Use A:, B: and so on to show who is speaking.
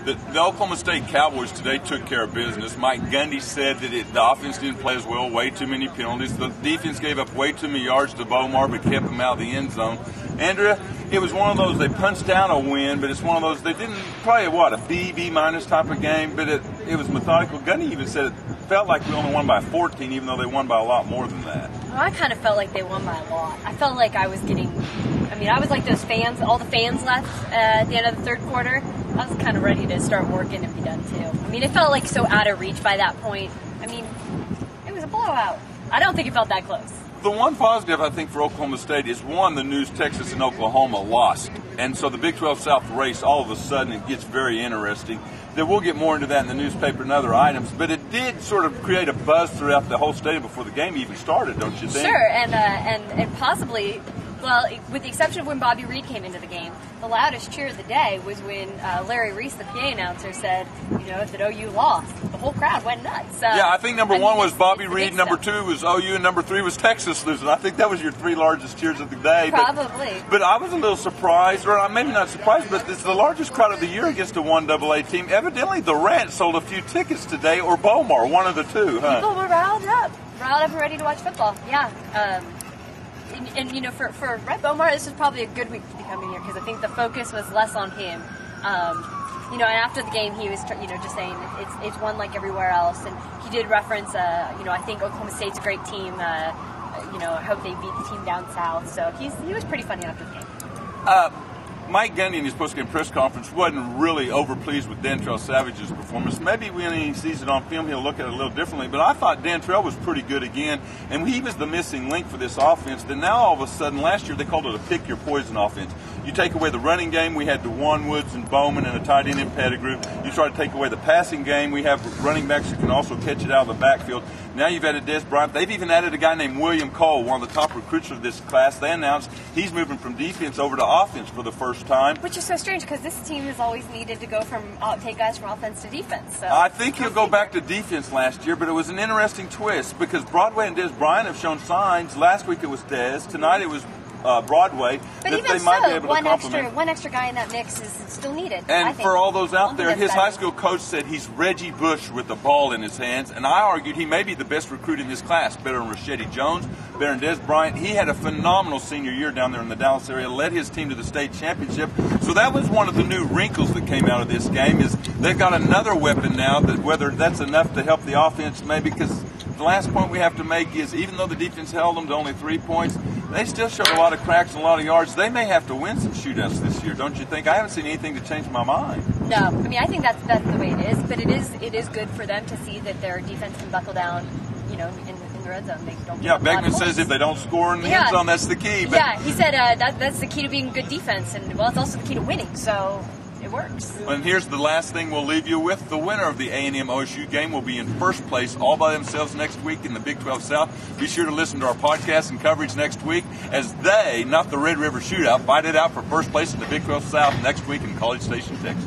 A: The Oklahoma State Cowboys today took care of business. Mike Gundy said that the offense didn't play as well, way too many penalties. The defense gave up way too many yards to Bomar, but kept him out of the end zone. Andrea, it was one of those, they punched down a win, but it's one of those, they didn't, probably a B minus type of game, but it was methodical. Gundy even said it felt like we only won by 14, even though they won by a lot more than that.
B: Well, I kind of felt like they won by a lot. I felt like I was like those fans, all the fans left at the end of the third quarter. I was kind of ready to start working and be done too. I mean, it felt like so out of reach by that point. I mean, it was a blowout. I don't think it felt that close.
A: The one positive, I think, for Oklahoma State is, one, the news Texas and Oklahoma lost. And so the Big 12 South race, all of a sudden, it gets very interesting. Then we'll get more into that in the newspaper and other items. But it did sort of create a buzz throughout the whole stadium before the game even started, don't you think?
B: Sure, and possibly, well, with the exception of when Bobby Reed came into the game, the loudest cheer of the day was when Larry Reese, the PA announcer, said, that OU lost. The whole crowd went nuts.
A: Yeah, I think number one was Bobby Reed, number two was OU, and number three was Texas losing. I think that was your three largest cheers of the day.
B: Probably.
A: But I was a little surprised, or maybe not surprised, but it's the largest crowd of the year against a 1AA team. Evidently, the Rats sold a few tickets today, or Bomar, one of the two. Huh?
B: People were riled up and ready to watch football. Yeah. And for Brett Bomar, this is probably a good week to be coming here because I think the focus was less on him. And after the game, he was, just saying it's one like everywhere else. And he did reference, I think Oklahoma State's a great team. I hope they beat the team down south. So he was pretty funny after the game.
A: Mike Gundy in his post-game press conference wasn't really overpleased with Dantrell Savage's performance. Maybe when he sees it on film, he'll look at it a little differently. But I thought Dantrell was pretty good again, and he was the missing link for this offense. Then now all of a sudden, last year they called it a pick-your-poison offense. You take away the running game, we had DeJuan Woods and Bowman and a tight end in Pettigrew. You try to take away the passing game, we have running backs who can also catch it out of the backfield. Now you've added Des Bryant. They've even added a guy named William Cole, one of the top recruits of this class. They announced he's moving from defense over to offense for the first time.
B: Which is so strange because this team has always needed to go take guys from offense to defense. So
A: I think he'll go back to defense last year, but it was an interesting twist because Broadway and Des Bryant have shown signs. Last week it was Des. Tonight it was Broadway.
B: But
A: that
B: even
A: they might be able to
B: one extra guy in that mix is still needed.
A: And for all those out there, his high school coach said he's Reggie Bush with the ball in his hands, and I argued he may be the best recruit in this class, better than Rashedi Jones, better than Des Bryant. He had a phenomenal senior year down there in the Dallas area, led his team to the state championship. So that was one of the new wrinkles that came out of this game, is they've got another weapon now, that whether that's enough to help the offense, maybe, because the last point we have to make is even though the defense held them to only 3 points, they still showed a lot of cracks and a lot of yards. They may have to win some shootouts this year, don't you think? I haven't seen anything to change my mind.
B: No, I mean, I think that's the way it is, but it is good for them to see that their defense can buckle down, in the red zone. They don't.
A: Yeah, Beckman says if they don't score in the end zone, that's the key. But
B: yeah, he said that's the key to being good defense, and it's also the key to winning. So it works.
A: And here's the last thing we'll leave you with. The winner of the A&M OSU game will be in first place all by themselves next week in the Big 12 South. Be sure to listen to our podcast and coverage next week as they, not the Red River Shootout, fight it out for first place in the Big 12 South next week in College Station, Texas.